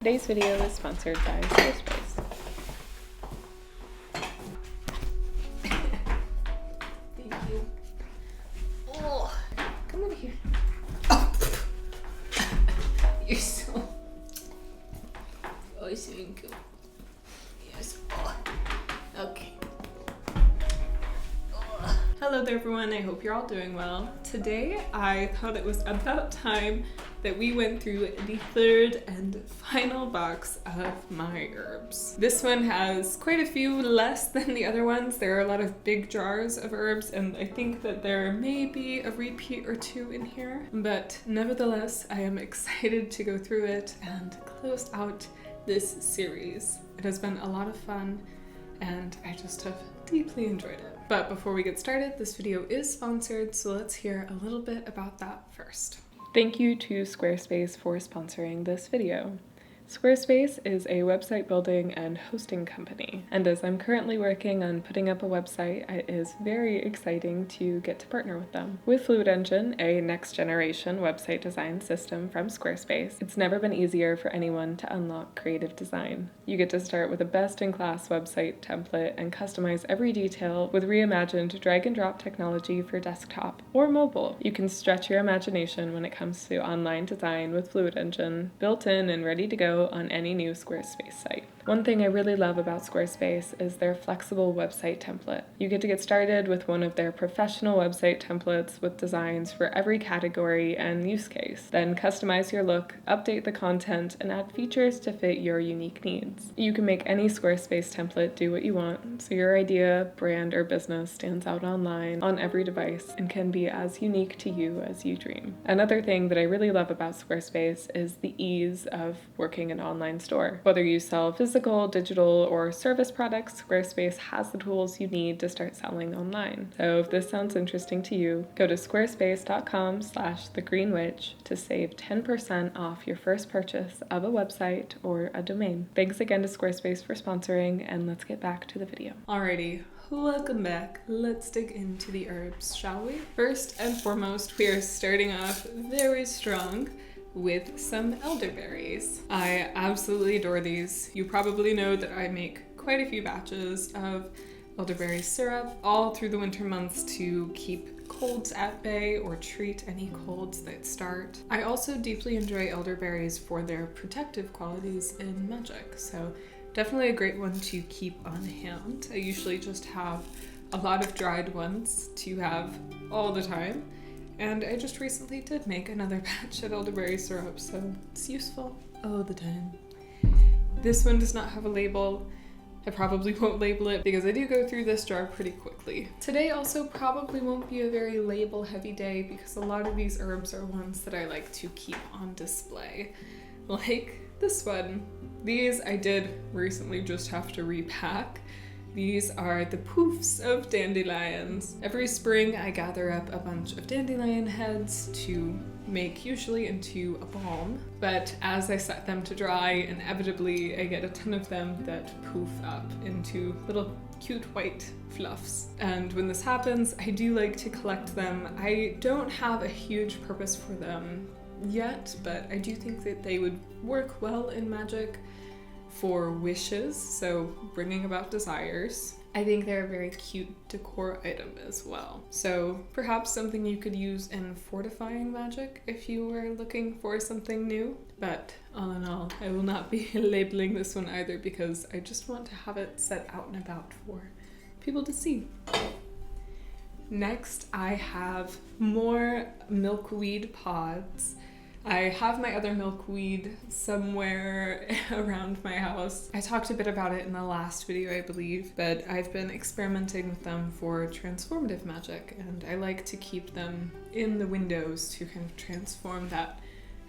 Today's video is sponsored by Squarespace. Thank you. Oh, Come over here. oh. You're so cute. Yes. Oh. Okay. Oh. Hello there everyone, I hope you're all doing well. Today I thought it was about time that we went through the third and final box of my herbs. This one has quite a few less than the other ones. There are a lot of big jars of herbs, and I think that there may be a repeat or two in here. But nevertheless, I am excited to go through it and close out this series. It has been a lot of fun, and I just have deeply enjoyed it. But before we get started, this video is sponsored, so let's hear a little bit about that first. Thank you to Squarespace for sponsoring this video. Squarespace is a website building and hosting company, and as I'm currently working on putting up a website, it is very exciting to get to partner with them. With Fluid Engine, a next-generation website design system from Squarespace, it's never been easier for anyone to unlock creative design. You get to start with a best-in-class website template and customize every detail with reimagined drag-and-drop technology for desktop or mobile. You can stretch your imagination when it comes to online design with Fluid Engine, built in and ready to go on any new Squarespace site. One thing I really love about Squarespace is their flexible website template. You get to get started with one of their professional website templates with designs for every category and use case. Then customize your look, update the content, and add features to fit your unique needs. You can make any Squarespace template do what you want, so your idea, brand, or business stands out online on every device and can be as unique to you as you dream. Another thing that I really love about Squarespace is the ease of working an online store. Whether you sell physical, digital, or service products, Squarespace has the tools you need to start selling online. So if this sounds interesting to you, go to squarespace.com/thegreenwitch to save 10% off your first purchase of a website or a domain. Thanks again to Squarespace for sponsoring, and let's get back to the video. Alrighty. Welcome back. Let's dig into the herbs, shall we? First and foremost, we are starting off very strong with some elderberries. I absolutely adore these. You probably know that I make quite a few batches of elderberry syrup all through the winter months to keep colds at bay or treat any colds that start. I also deeply enjoy elderberries for their protective qualities in magic, so definitely a great one to keep on hand. I usually just have a lot of dried ones to have all the time. And I just recently did make another batch of elderberry syrup, so it's useful all the time. This one does not have a label. I probably won't label it because I do go through this jar pretty quickly. Today also probably won't be a very label heavy day because a lot of these herbs are ones that I like to keep on display. Like this one. These I did recently just have to repack. These are the poofs of dandelions. Every spring I gather up a bunch of dandelion heads to make usually into a balm, but as I set them to dry, inevitably I get a ton of them that poof up into little cute white fluffs. And when this happens, I do like to collect them. I don't have a huge purpose for them yet, but I do think that they would work well in magic for wishes, so bringing about desires. I think they're a very cute decor item as well. So perhaps something you could use in fortifying magic if you were looking for something new. But all in all, I will not be labeling this one either because I just want to have it set out and about for people to see. Next, I have more milkweed pods. I have my other milkweed somewhere around my house. I talked a bit about it in the last video, I believe, but I've been experimenting with them for transformative magic, and I like to keep them in the windows to kind of transform that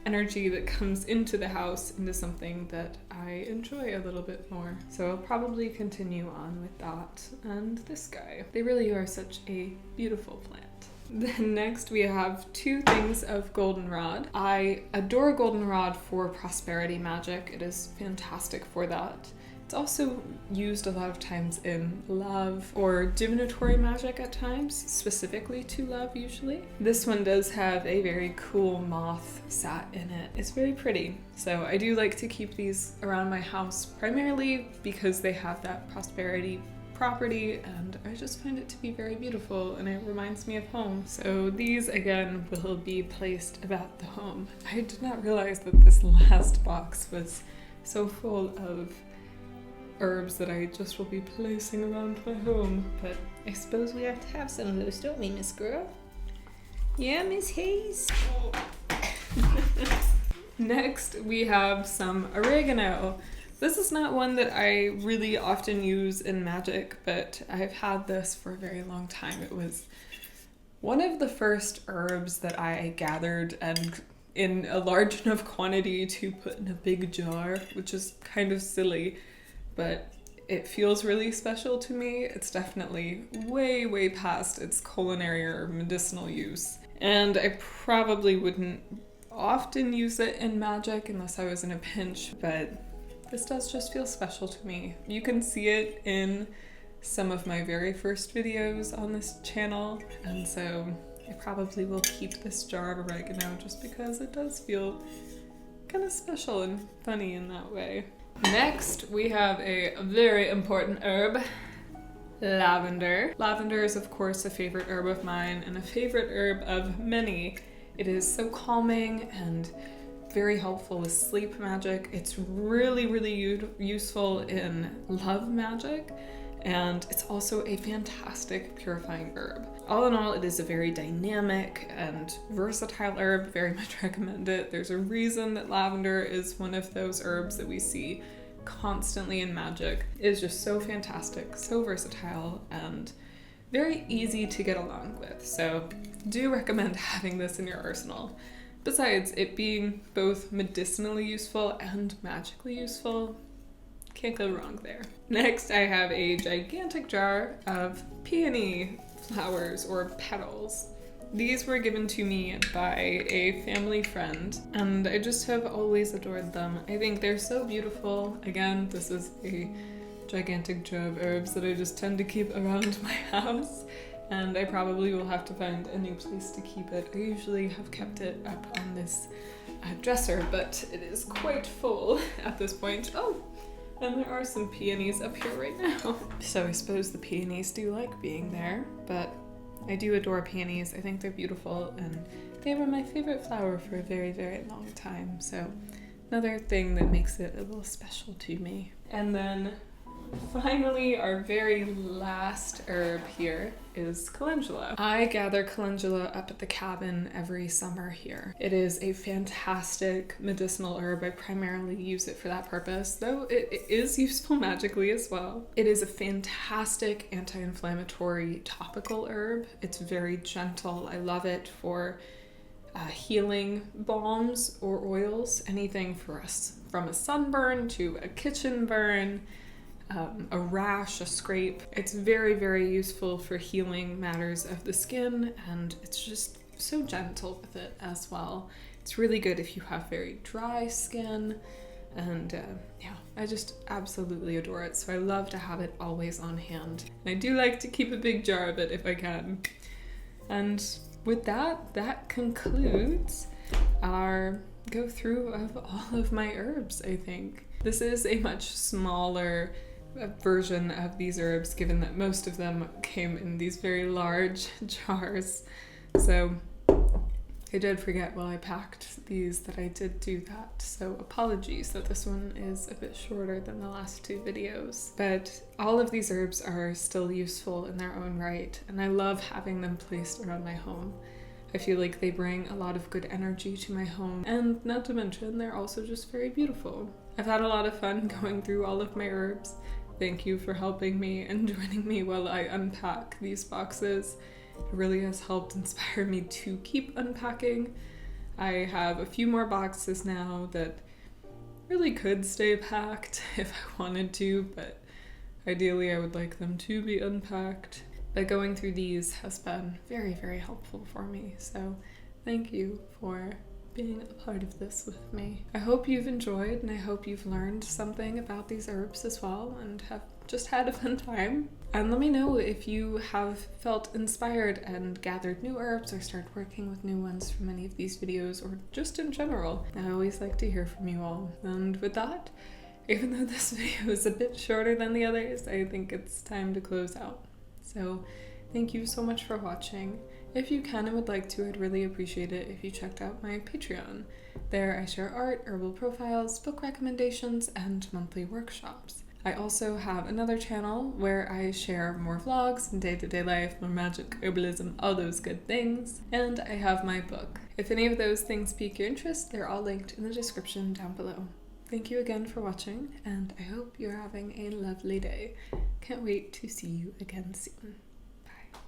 energy that comes into the house into something that I enjoy a little bit more. So I'll probably continue on with that and this guy. They really are such a beautiful plant. Then next we have two things of goldenrod. I adore goldenrod for prosperity magic. It is fantastic for that. It's also used a lot of times in love or divinatory magic at times, specifically to love usually. This one does have a very cool moth sat in it. It's very pretty. So I do like to keep these around my house primarily because they have that prosperity property, and I just find it to be very beautiful and it reminds me of home. So these again will be placed about the home. I did not realize that this last box was so full of herbs that I just will be placing around my home, but I suppose we have to have some of those, don't we, Miss Girl? Yeah, Miss Hayes. Next we have some oregano. This is not one that I really often use in magic, but I've had this for a very long time. It was one of the first herbs that I gathered and in a large enough quantity to put in a big jar, which is kind of silly, but it feels really special to me. It's definitely way, way past its culinary or medicinal use. And I probably wouldn't often use it in magic unless I was in a pinch, but this does just feel special to me. You can see it in some of my very first videos on this channel, and so I probably will keep this jar of oregano just because it does feel kind of special and funny in that way. Next, we have a very important herb, lavender. Lavender is of course a favorite herb of mine and a favorite herb of many. It is so calming and very helpful with sleep magic. It's really, really useful in love magic, and it's also a fantastic purifying herb. All in all, it is a very dynamic and versatile herb. Very much recommend it. There's a reason that lavender is one of those herbs that we see constantly in magic. It is just so fantastic, so versatile, and very easy to get along with. So do recommend having this in your arsenal. Besides it being both medicinally useful and magically useful, can't go wrong there. Next, I have a gigantic jar of peony flowers or petals. These were given to me by a family friend, and I just have always adored them. I think they're so beautiful. Again, this is a gigantic jar of herbs that I just tend to keep around my house, and I probably will have to find a new place to keep it. I usually have kept it up on this dresser, but it is quite full at this point. Oh, and there are some peonies up here right now. So I suppose the peonies do like being there, but I do adore peonies. I think they're beautiful, and they were my favorite flower for a very, very long time. So another thing that makes it a little special to me. And then finally, our very last herb here is calendula. I gather calendula up at the cabin every summer here. It is a fantastic medicinal herb. I primarily use it for that purpose, though it is useful magically as well. It is a fantastic anti-inflammatory topical herb. It's very gentle. I love it for healing balms or oils, anything for us, from a sunburn to a kitchen burn, a rash, a scrape. It's very, very useful for healing matters of the skin, and it's just so gentle with it as well. It's really good if you have very dry skin, and yeah, I just absolutely adore it. So I love to have it always on hand. And I do like to keep a big jar of it if I can. And with that concludes our go through of all of my herbs, I think. This is a much smaller version of these herbs, given that most of them came in these very large jars. So I did forget while I packed these that I did do that, so apologies that this one is a bit shorter than the last two videos. But all of these herbs are still useful in their own right, and I love having them placed around my home. I feel like they bring a lot of good energy to my home, and not to mention they're also just very beautiful. I've had a lot of fun going through all of my herbs. Thank you for helping me and joining me while I unpack these boxes. It really has helped inspire me to keep unpacking. I have a few more boxes now that really could stay packed if I wanted to, but ideally I would like them to be unpacked. But going through these has been very, very helpful for me, so thank you for being a part of this with me. I hope you've enjoyed, and I hope you've learned something about these herbs as well and have just had a fun time. And let me know if you have felt inspired and gathered new herbs or started working with new ones from any of these videos, or just in general. I always like to hear from you all. And with that, even though this video is a bit shorter than the others, I think it's time to close out. So thank you so much for watching. If you can and would like to, I'd really appreciate it if you checked out my Patreon. There I share art, herbal profiles, book recommendations, and monthly workshops. I also have another channel where I share more vlogs and day-to-day life, more magic, herbalism, all those good things. And I have my book. If any of those things pique your interest, they're all linked in the description down below. Thank you again for watching, and I hope you're having a lovely day. Can't wait to see you again soon.